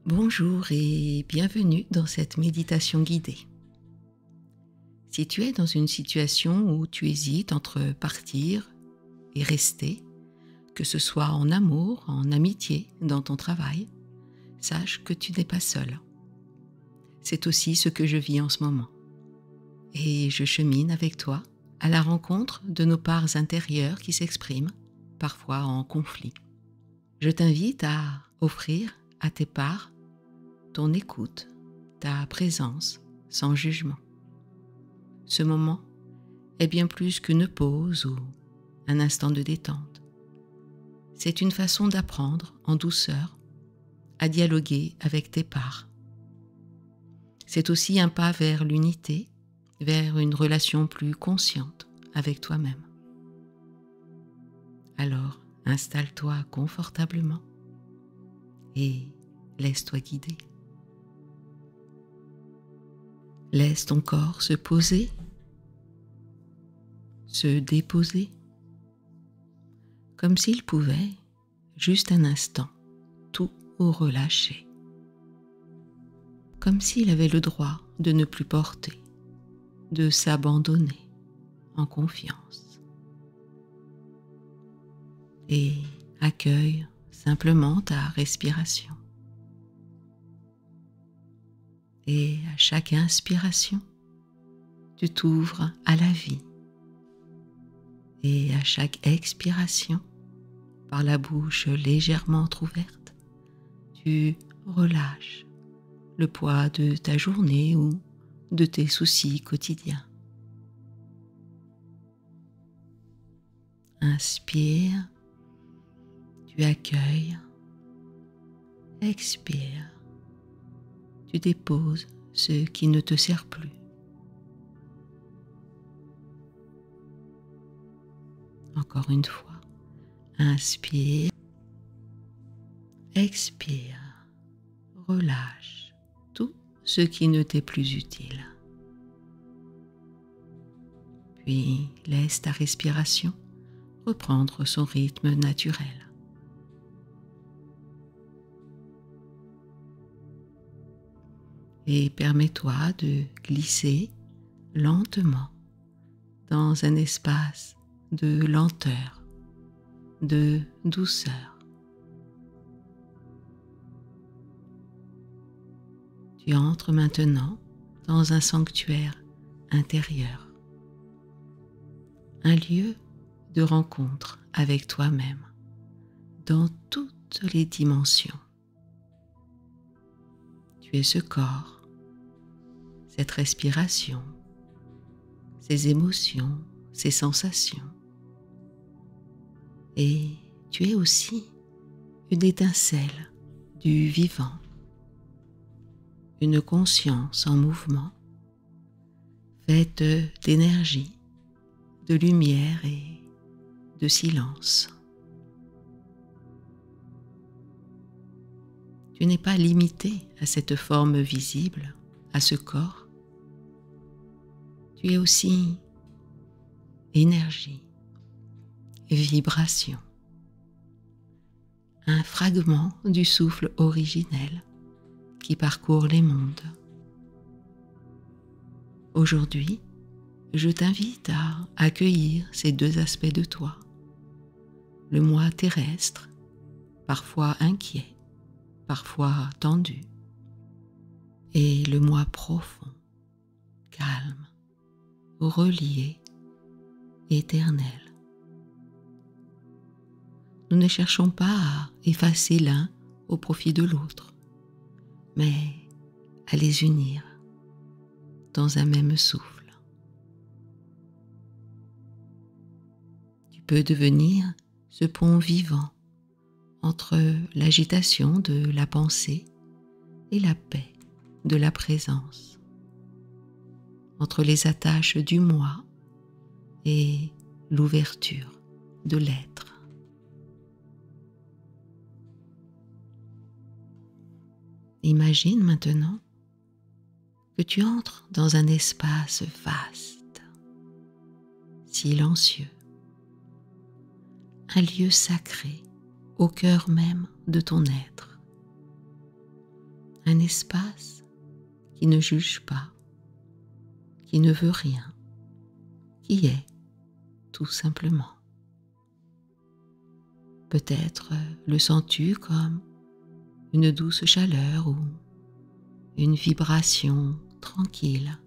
Bonjour et bienvenue dans cette méditation guidée. Si tu es dans une situation où tu hésites entre partir et rester, que ce soit en amour, en amitié, dans ton travail, sache que tu n'es pas seul. C'est aussi ce que je vis en ce moment. Et je chemine avec toi à la rencontre de nos parts intérieures qui s'expriment, parfois en conflit. Je t'invite à offrir à tes parts ton écoute, ta présence sans jugement. Ce moment est bien plus qu'une pause ou un instant de détente. C'est une façon d'apprendre en douceur à dialoguer avec tes parts. C'est aussi un pas vers l'unité, vers une relation plus consciente avec toi-même. Alors, installe-toi confortablement et laisse-toi guider. Laisse ton corps se poser, se déposer, comme s'il pouvait, juste un instant, tout relâcher. Comme s'il avait le droit de ne plus porter, de s'abandonner en confiance. Et accueille simplement ta respiration. Et à chaque inspiration, tu t'ouvres à la vie. Et à chaque expiration, par la bouche légèrement entrouverte, tu relâches le poids de ta journée ou de tes soucis quotidiens. Inspire, tu accueilles. Expire, tu déposes ce qui ne te sert plus. Encore une fois, inspire, expire, relâche tout ce qui ne t'est plus utile. Puis laisse ta respiration reprendre son rythme naturel. Et permets-toi de glisser lentement dans un espace de lenteur, de douceur. Tu entres maintenant dans un sanctuaire intérieur, un lieu de rencontre avec toi-même dans toutes les dimensions. Tu es ce corps, cette respiration, ces émotions, ces sensations. Et tu es aussi une étincelle du vivant, une conscience en mouvement, faite d'énergie, de lumière et de silence. Tu n'es pas limité à cette forme visible, à ce corps. Tu es aussi énergie, vibration, un fragment du souffle originel qui parcourt les mondes. Aujourd'hui, je t'invite à accueillir ces deux aspects de toi, le moi terrestre, parfois inquiet, parfois tendu, et le moi profond, calme, relié, éternel. Nous ne cherchons pas à effacer l'un au profit de l'autre, mais à les unir dans un même souffle. Tu peux devenir ce pont vivant entre l'agitation de la pensée et la paix de la présence, entre les attaches du moi et l'ouverture de l'être. Imagine maintenant que tu entres dans un espace vaste, silencieux, un lieu sacré au cœur même de ton être, un espace qui ne juge pas, qui ne veut rien, qui est tout simplement. Peut-être le sens-tu comme une douce chaleur ou une vibration tranquille,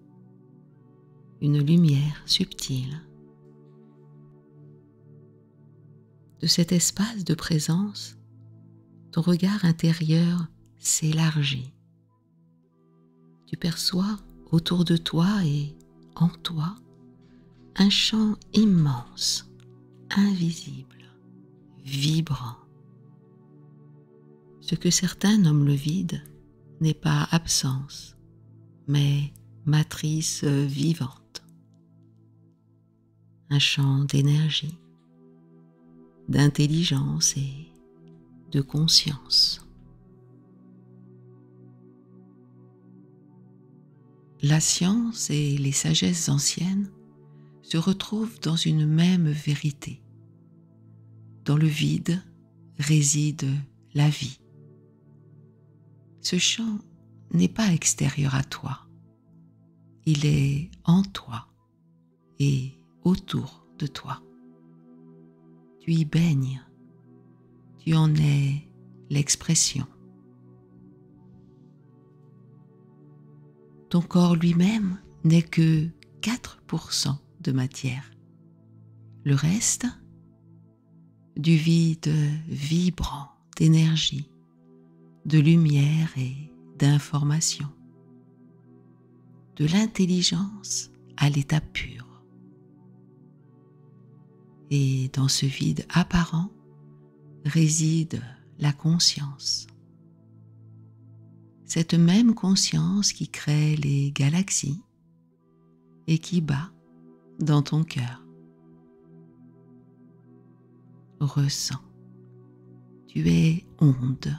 une lumière subtile. De cet espace de présence, ton regard intérieur s'élargit. Tu perçois autour de toi et en toi un champ immense, invisible, vibrant. Ce que certains nomment le vide n'est pas absence, mais matrice vivante. Un champ d'énergie, d'intelligence et de conscience. La science et les sagesses anciennes se retrouvent dans une même vérité. Dans le vide réside la vie. Ce champ n'est pas extérieur à toi. Il est en toi et autour de toi. Tu y baignes. Tu en es l'expression. Ton corps lui-même n'est que 4% de matière. Le reste, du vide vibrant d'énergie, de lumière et d'information, de l'intelligence à l'état pur. Et dans ce vide apparent réside la conscience. Cette même conscience qui crée les galaxies et qui bat dans ton cœur. Ressens. Tu es onde.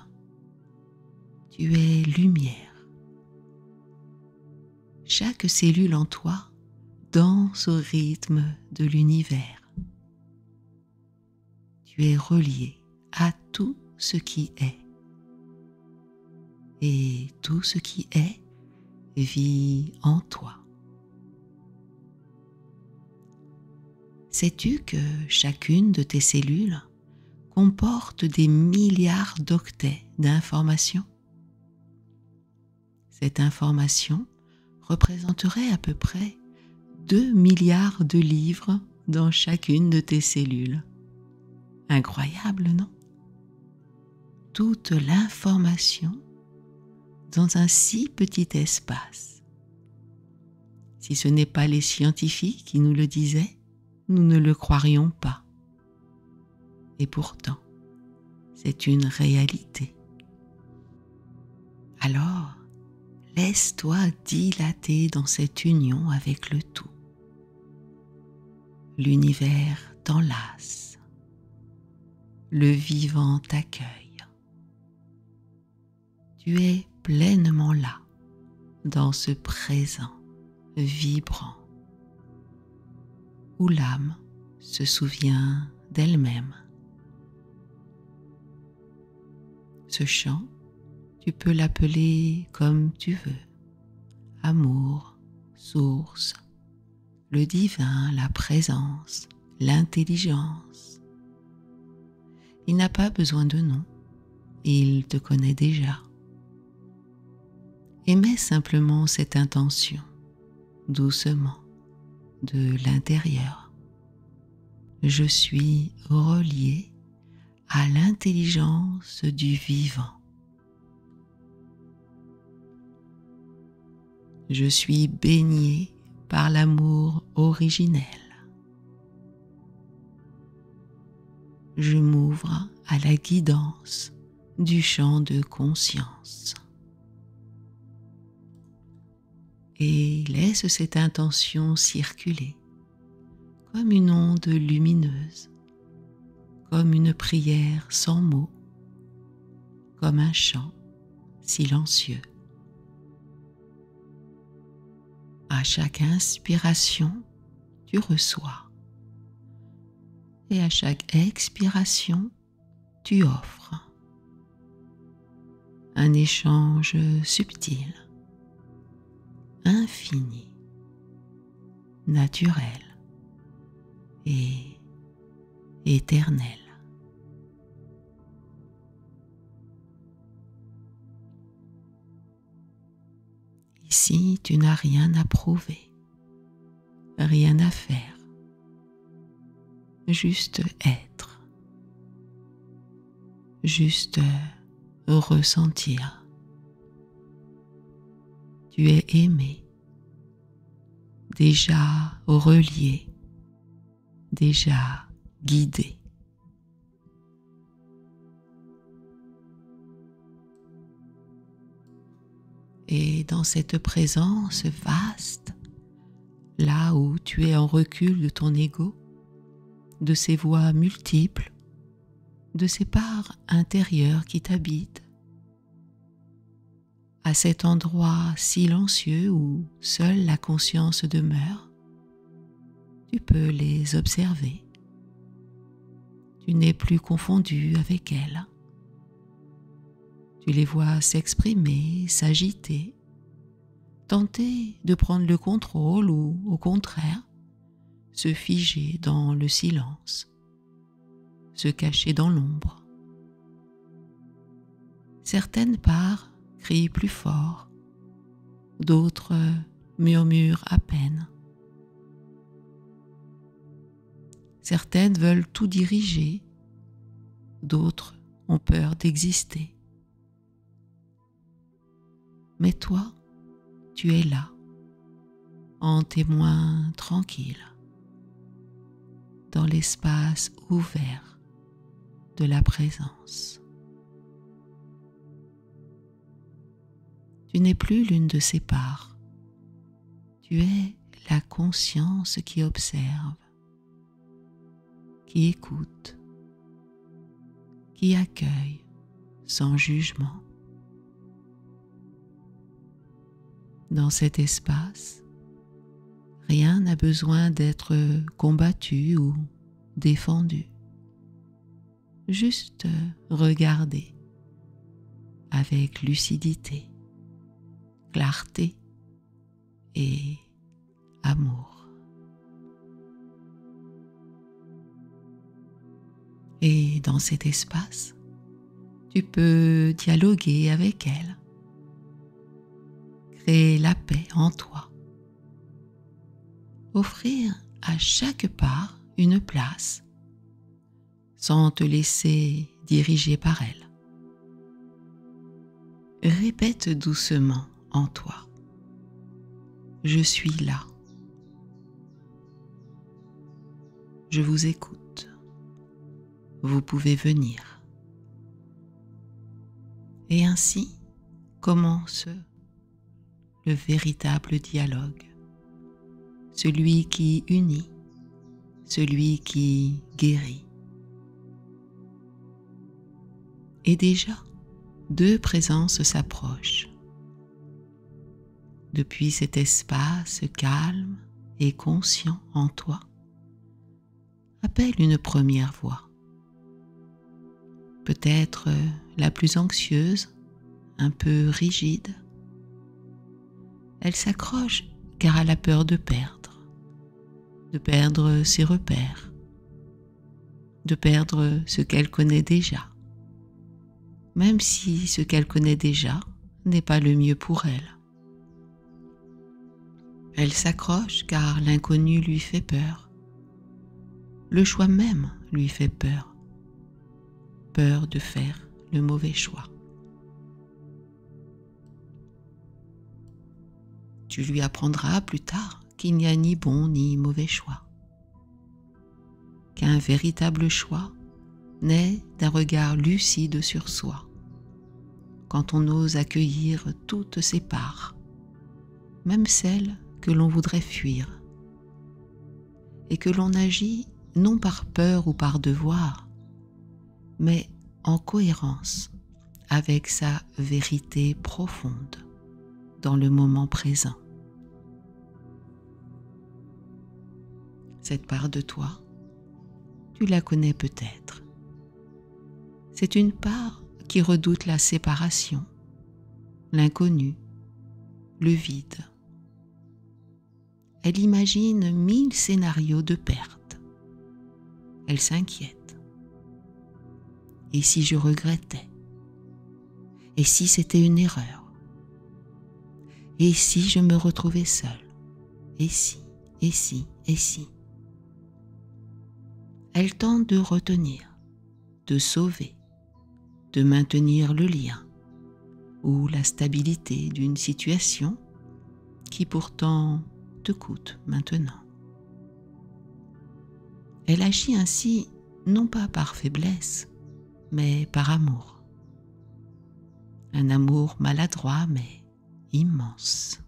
Tu es lumière. Chaque cellule en toi danse au rythme de l'univers. Tu es relié à tout ce qui est. Et tout ce qui est vit en toi. Sais-tu que chacune de tes cellules comporte des milliards d'octets d'informations? Cette information représenterait à peu près 2 milliards de livres dans chacune de tes cellules. Incroyable, non? Toute l'information dans un si petit espace. Si ce n'est pas les scientifiques qui nous le disaient, nous ne le croirions pas. Et pourtant, c'est une réalité. Alors, laisse-toi dilater dans cette union avec le tout. L'univers t'enlace. Le vivant t'accueille. Tu es pleinement là, dans ce présent vibrant, où l'âme se souvient d'elle-même. Ce chant, tu peux l'appeler comme tu veux. Amour, source, le divin, la présence, l'intelligence. Il n'a pas besoin de nom, il te connaît déjà. Émets simplement cette intention, doucement, de l'intérieur. Je suis relié à l'intelligence du vivant. Je suis baigné par l'amour originel. Je m'ouvre à la guidance du champ de conscience. Et laisse cette intention circuler comme une onde lumineuse, comme une prière sans mots, comme un chant silencieux. À chaque inspiration, tu reçois. Et à chaque expiration, tu offres. Un un échange subtil, infini, naturel et éternel. Ici, tu n'as rien à prouver, rien à faire, juste être, juste ressentir. Tu es aimé, déjà relié, déjà guidé. Et dans cette présence vaste, là où tu es en recul de ton ego, de ces voix multiples, de ces parts intérieures qui t'habitent, à cet endroit silencieux où seule la conscience demeure, tu peux les observer. Tu n'es plus confondu avec elles. Tu les vois s'exprimer, s'agiter, tenter de prendre le contrôle ou, au contraire, se figer dans le silence, se cacher dans l'ombre. Certaines parts crient plus fort, d'autres murmurent à peine. Certaines veulent tout diriger, d'autres ont peur d'exister. Mais toi, tu es là, en témoin tranquille, dans l'espace ouvert de la présence. Tu n'es plus l'une de ces parts, tu es la conscience qui observe, qui écoute, qui accueille sans jugement. Dans cet espace, rien n'a besoin d'être combattu ou défendu. Juste regarder avec lucidité, clarté et amour. Et dans cet espace, tu peux dialoguer avec elle, créer la paix en toi, offrir à chaque part une place sans te laisser diriger par elle. Répète doucement en toi: je suis là, je vous écoute, vous pouvez venir. Et ainsi commence le véritable dialogue, celui qui unit, celui qui guérit. Et déjà, deux présences s'approchent. Depuis cet espace calme et conscient en toi, appelle une première voix. Peut-être la plus anxieuse, un peu rigide. Elle s'accroche car elle a peur de perdre ses repères, de perdre ce qu'elle connaît déjà, même si ce qu'elle connaît déjà n'est pas le mieux pour elle. Elle s'accroche car l'inconnu lui fait peur. Le choix même lui fait peur. Peur de faire le mauvais choix. Tu lui apprendras plus tard qu'il n'y a ni bon ni mauvais choix. Qu'un véritable choix naît d'un regard lucide sur soi, quand on ose accueillir toutes ses parts, même celles que l'on voudrait fuir, et que l'on agit non par peur ou par devoir, mais en cohérence avec sa vérité profonde dans le moment présent. Cette part de toi, tu la connais peut-être. C'est une part qui redoute la séparation, l'inconnu, le vide. Elle imagine 1000 scénarios de perte. Elle s'inquiète. Et si je regrettais? Et si c'était une erreur? Et si je me retrouvais seule? Et si, et si, et si? Elle tente de retenir, de sauver, de maintenir le lien ou la stabilité d'une situation qui pourtant te coûte maintenant. Elle agit ainsi non pas par faiblesse, mais par amour. Un amour maladroit mais immense.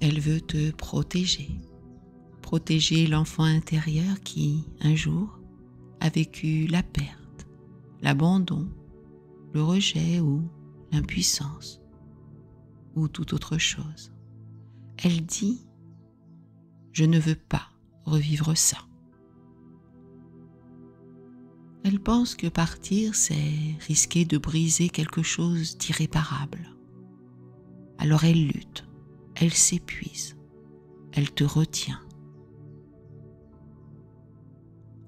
Elle veut te protéger, protéger l'enfant intérieur qui, un jour, a vécu la perte, l'abandon, le rejet ou l'impuissance, ou toute autre chose. Elle dit « Je ne veux pas revivre ça ». Elle pense que partir, c'est risquer de briser quelque chose d'irréparable. Alors elle lutte, elle s'épuise, elle te retient.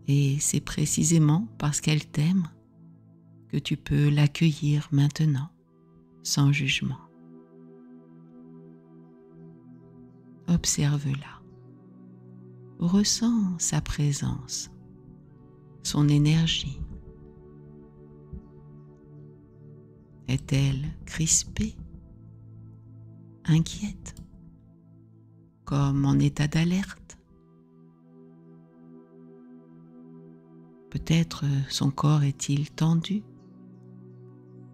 Et c'est précisément parce qu'elle t'aime que tu peux l'accueillir maintenant, sans jugement. Observe-la. Ressens sa présence, son énergie. Est-elle crispée, inquiète, comme en état d'alerte? Peut-être son corps est-il tendu,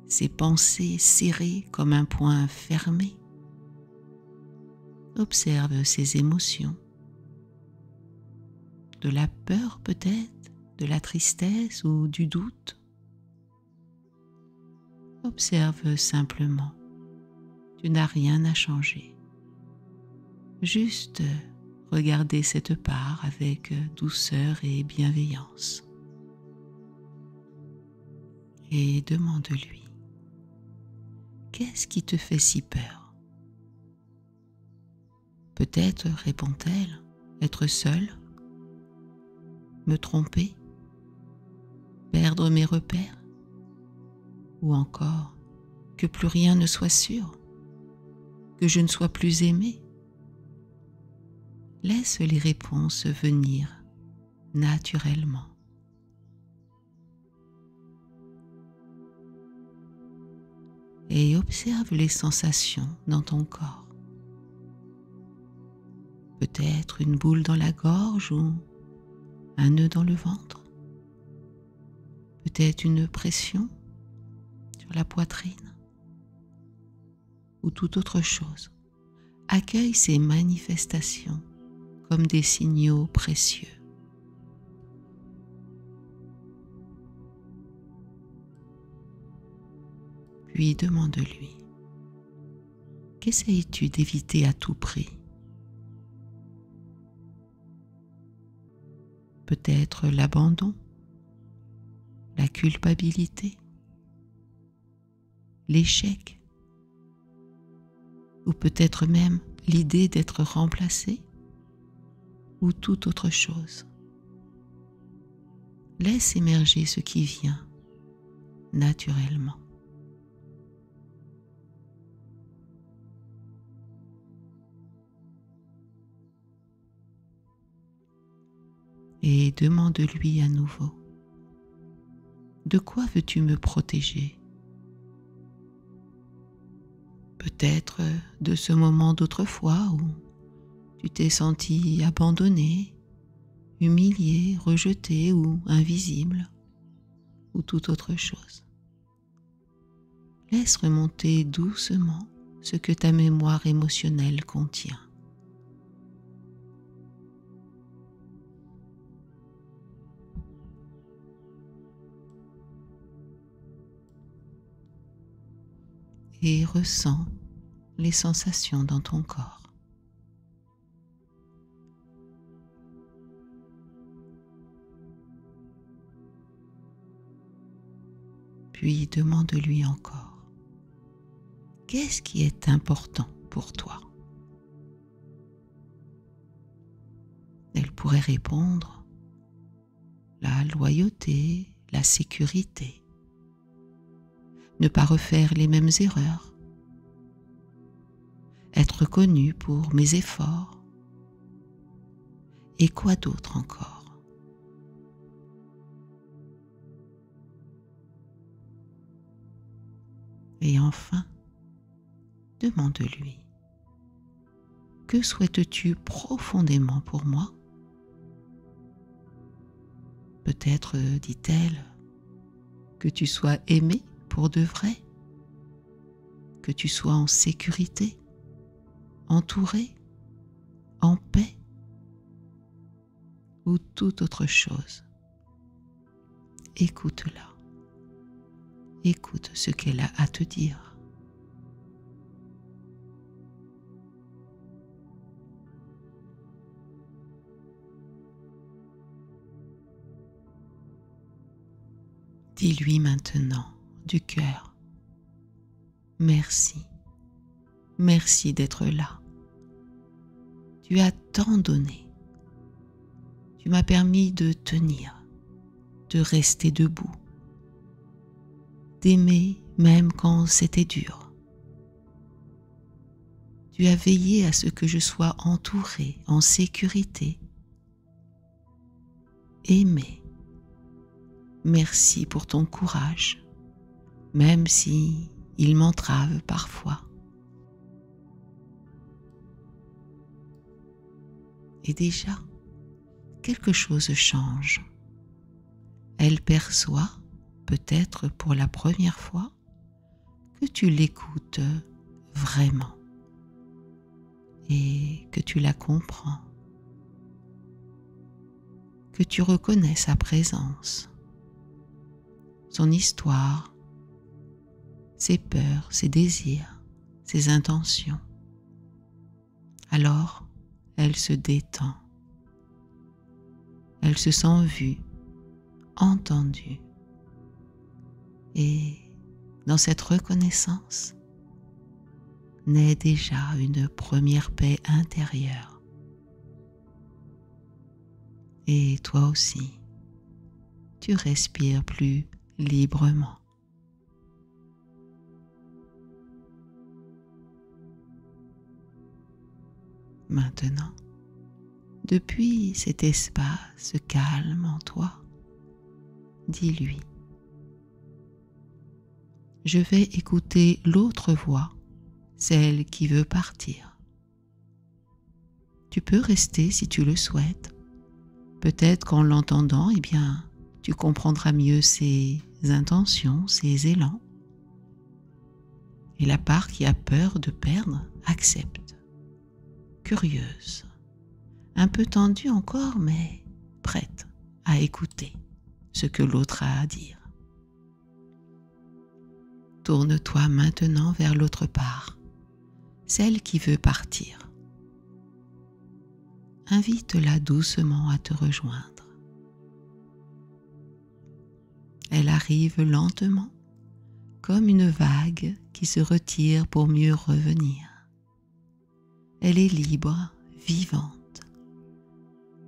ses pensées serrées comme un poing fermé. Observe ses émotions. De la peur peut-être, de la tristesse ou du doute. Observe simplement. Tu n'as rien à changer. Juste regarder cette part avec douceur et bienveillance. Et demande-lui, qu'est-ce qui te fait si peur? Peut-être, répond-elle, être seule, me tromper, perdre mes repères, ou encore que plus rien ne soit sûr, que je ne sois plus aimée. Laisse les réponses venir naturellement. Et observe les sensations dans ton corps. Peut-être une boule dans la gorge ou un nœud dans le ventre. Peut-être une pression sur la poitrine ou toute autre chose. Accueille ces manifestations comme des signaux précieux. Puis demande-lui, qu'essayes-tu d'éviter à tout prix? Peut-être l'abandon, la culpabilité, l'échec, ou peut-être même l'idée d'être remplacé, ou toute autre chose. Laisse émerger ce qui vient naturellement. Et demande-lui à nouveau, de quoi veux-tu me protéger? Peut-être de ce moment d'autrefois où tu t'es senti abandonné, humilié, rejeté ou invisible, ou toute autre chose. Laisse remonter doucement ce que ta mémoire émotionnelle contient. Et ressens les sensations dans ton corps. Puis demande-lui encore, qu'est-ce qui est important pour toi? Elle pourrait répondre, la loyauté, la sécurité, ne pas refaire les mêmes erreurs, être reconnue pour mes efforts, et quoi d'autre encore? Et enfin, demande-lui, que souhaites-tu profondément pour moi? Peut-être, dit-elle, que tu sois aimé pour de vrai, que tu sois en sécurité, entouré, en paix, ou toute autre chose. Écoute-la. Écoute ce qu'elle a à te dire. Dis-lui maintenant du cœur, merci, merci d'être là. Tu as tant donné. Tu m'as permis de tenir, de rester debout, d'aimer même quand c'était dur. Tu as veillé à ce que je sois entourée, en sécurité, aimée. Merci pour ton courage, même si il m'entrave parfois. Et déjà, quelque chose change. Elle perçoit, peut-être pour la première fois, que tu l'écoutes vraiment et que tu la comprends, que tu reconnais sa présence, son histoire, ses peurs, ses désirs, ses intentions. Alors, elle se détend. Elle se sent vue, entendue. Et dans cette reconnaissance naît déjà une première paix intérieure. Et toi aussi, tu respires plus librement. Maintenant, depuis cet espace calme en toi, dis-lui, je vais écouter l'autre voix, celle qui veut partir. Tu peux rester si tu le souhaites. Peut-être qu'en l'entendant, tu comprendras mieux ses intentions, ses élans. Et la part qui a peur de perdre accepte. Curieuse, un peu tendue encore, mais prête à écouter ce que l'autre a à dire. Tourne-toi maintenant vers l'autre part, celle qui veut partir. Invite-la doucement à te rejoindre. Elle arrive lentement, comme une vague qui se retire pour mieux revenir. Elle est libre, vivante,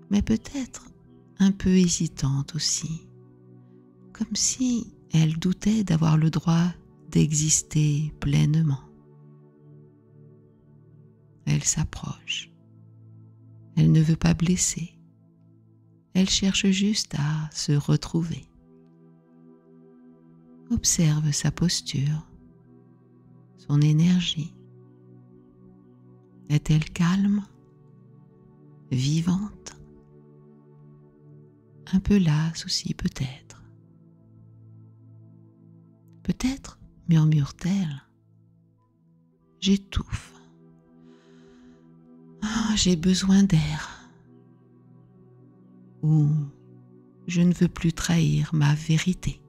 mais peut-être un peu hésitante aussi, comme si elle doutait d'avoir le droit d'exister pleinement. Elle s'approche. Elle ne veut pas blesser. Elle cherche juste à se retrouver. Observe sa posture, son énergie. Est-elle calme, vivante, un peu lasse aussi peut-être? Peut-être murmure-t-elle, j'étouffe, j'ai besoin d'air, ou je ne veux plus trahir ma vérité.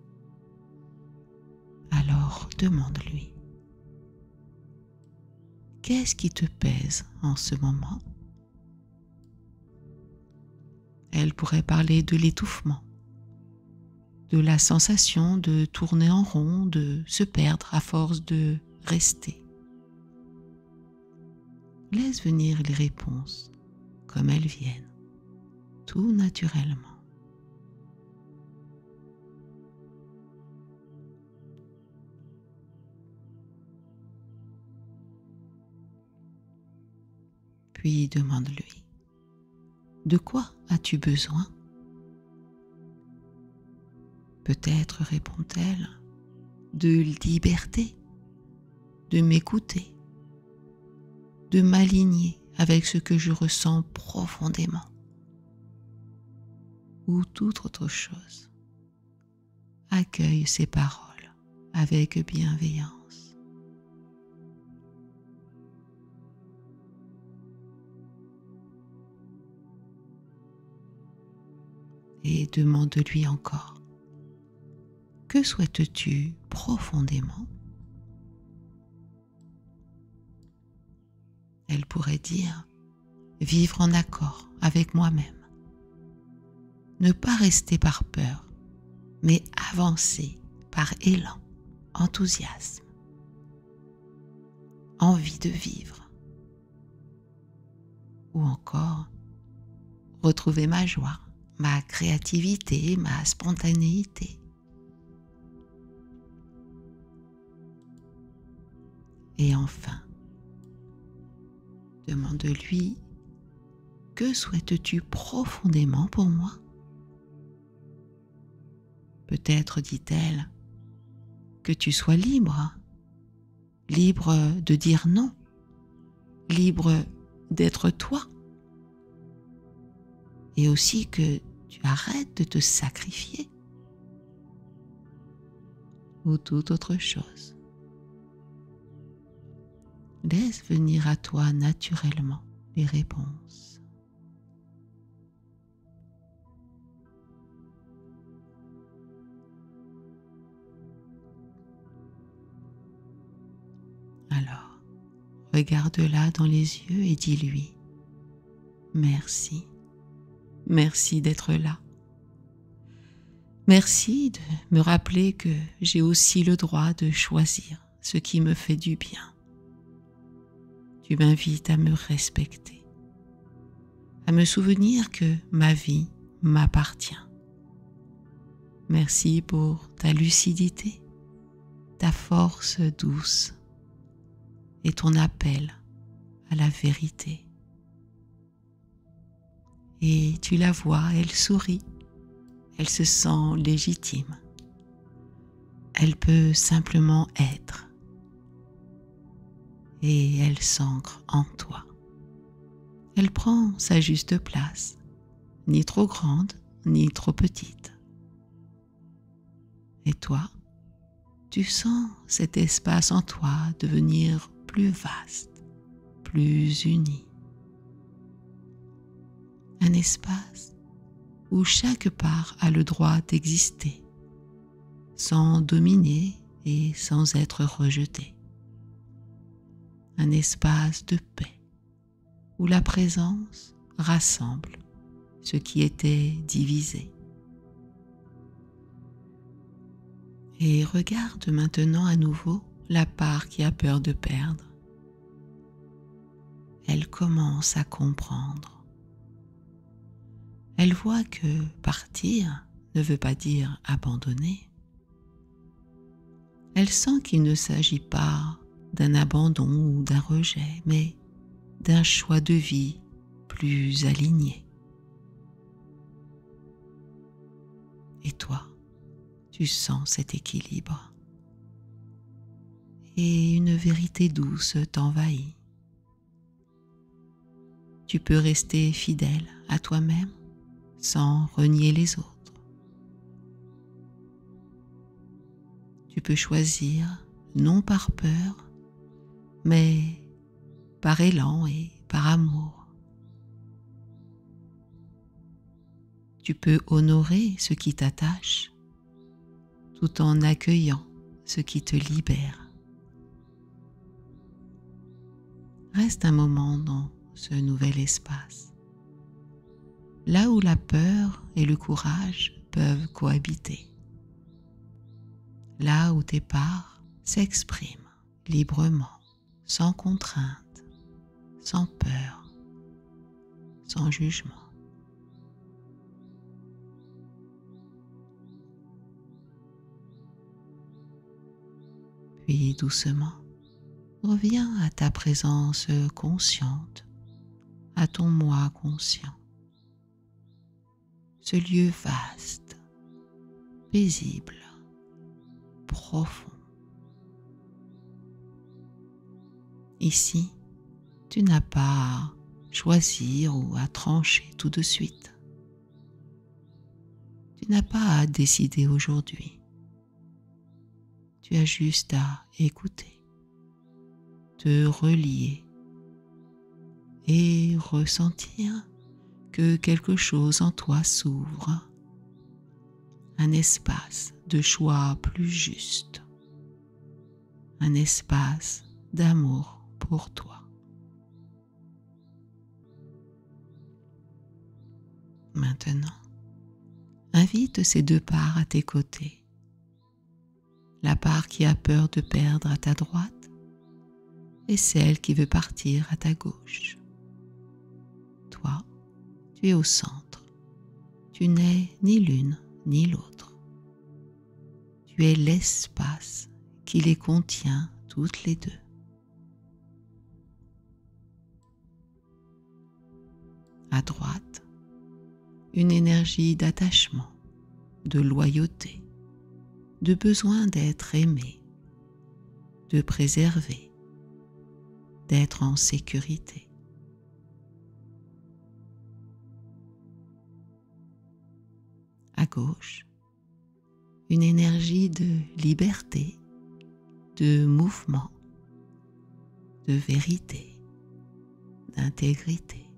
Alors demande-lui, qu'est-ce qui te pèse en ce moment? Elle pourrait parler de l'étouffement, de la sensation de tourner en rond, de se perdre à force de rester. Laisse venir les réponses comme elles viennent, tout naturellement. Puis demande-lui, de quoi as-tu besoin? Peut-être répond-elle, de liberté, de m'écouter, de m'aligner avec ce que je ressens profondément, ou toute autre chose. Accueille ces paroles avec bienveillance. Et demande-lui encore, que souhaites-tu profondément? Elle pourrait dire, vivre en accord avec moi-même. Ne pas rester par peur, mais avancer par élan, enthousiasme, envie de vivre. Ou encore, retrouver ma joie, ma créativité, ma spontanéité. Et enfin, demande-lui, que souhaites-tu profondément pour moi? Peut-être, dit-elle, que tu sois libre, libre de dire non, libre d'être toi, et aussi que tu arrêtes de te sacrifier, ou toute autre chose. Laisse venir à toi naturellement les réponses. Alors, regarde-la dans les yeux et dis-lui « Merci, merci d'être là. Merci de me rappeler que j'ai aussi le droit de choisir ce qui me fait du bien. Tu m'invites à me respecter, à me souvenir que ma vie m'appartient. Merci pour ta lucidité, ta force douce et ton appel à la vérité. » Et tu la vois, elle sourit, elle se sent légitime. Elle peut simplement être. Et elle s'ancre en toi. Elle prend sa juste place, ni trop grande, ni trop petite. Et toi, tu sens cet espace en toi devenir plus vaste, plus uni. Un espace où chaque part a le droit d'exister, sans dominer et sans être rejeté. Un espace de paix, où la présence rassemble ce qui était divisé. Et regarde maintenant à nouveau la part qui a peur de perdre. Elle commence à comprendre. Elle voit que partir ne veut pas dire abandonner. Elle sent qu'il ne s'agit pas d'un abandon ou d'un rejet, mais d'un choix de vie plus aligné. Et toi, tu sens cet équilibre. Et une vérité douce t'envahit. Tu peux rester fidèle à toi-même sans renier les autres. Tu peux choisir non par peur, mais par élan et par amour. Tu peux honorer ce qui t'attache tout en accueillant ce qui te libère. Reste un moment dans ce nouvel espace, là où la peur et le courage peuvent cohabiter. là où tes parts s'expriment librement, sans contrainte, sans peur, sans jugement. Puis doucement, reviens à ta présence consciente, à ton moi conscient. Ce lieu vaste, paisible, profond. Ici, tu n'as pas à choisir ou à trancher tout de suite. Tu n'as pas à décider aujourd'hui. Tu as juste à écouter, te relier et ressentir que quelque chose en toi s'ouvre, un espace de choix plus juste, un espace d'amour pour toi. Maintenant, invite ces deux parts à tes côtés. La part qui a peur de perdre à ta droite et celle qui veut partir à ta gauche. Toi, tu es au centre. Tu n'es ni l'une ni l'autre. Tu es l'espace qui les contient toutes les deux. À droite, une énergie d'attachement, de loyauté, de besoin d'être aimé, de préserver, d'être en sécurité. À gauche, une énergie de liberté, de mouvement, de vérité, d'intégrité.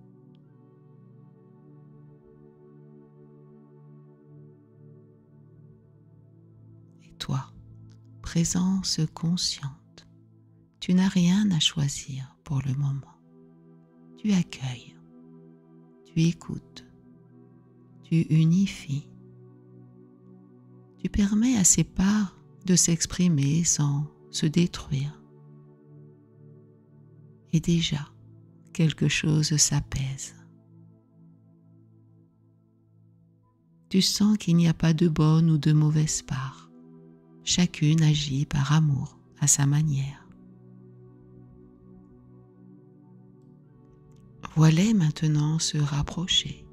Et toi, présence consciente, tu n'as rien à choisir pour le moment. Tu accueilles, tu écoutes, tu unifies. Tu permets à ces parts de s'exprimer sans se détruire. Et déjà, quelque chose s'apaise. Tu sens qu'il n'y a pas de bonne ou de mauvaise part. Chacune agit par amour à sa manière. Vois-les maintenant se rapprocher.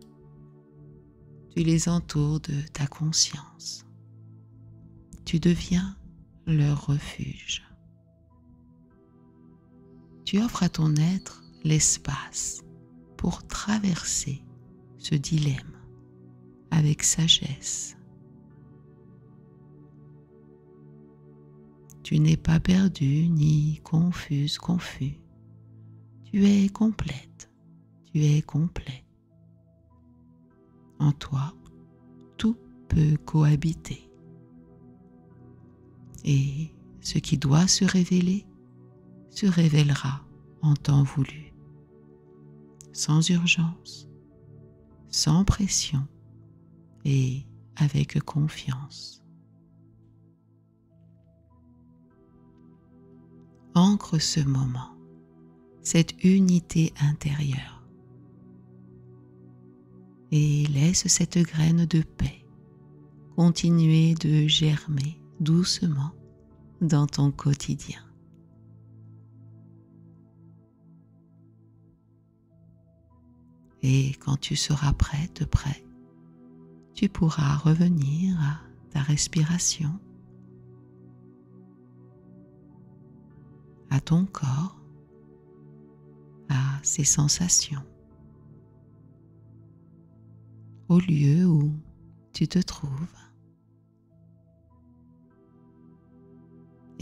Tu les entoures de ta conscience. Tu deviens leur refuge. Tu offres à ton être l'espace pour traverser ce dilemme avec sagesse. Tu n'es pas perdu ni confuse, confus. Tu es complète, tu es complet. En toi, tout peut cohabiter. Et ce qui doit se révélera en temps voulu, sans urgence, sans pression et avec confiance. Ancre ce moment, cette unité intérieure, et laisse cette graine de paix continuer de germer doucement dans ton quotidien. Et quand tu seras prêt, tu pourras revenir à ta respiration, à ton corps, à ses sensations, au lieu où tu te trouves.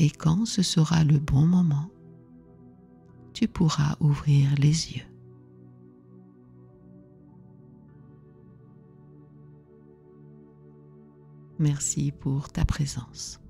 Et quand ce sera le bon moment, tu pourras ouvrir les yeux. Merci pour ta présence.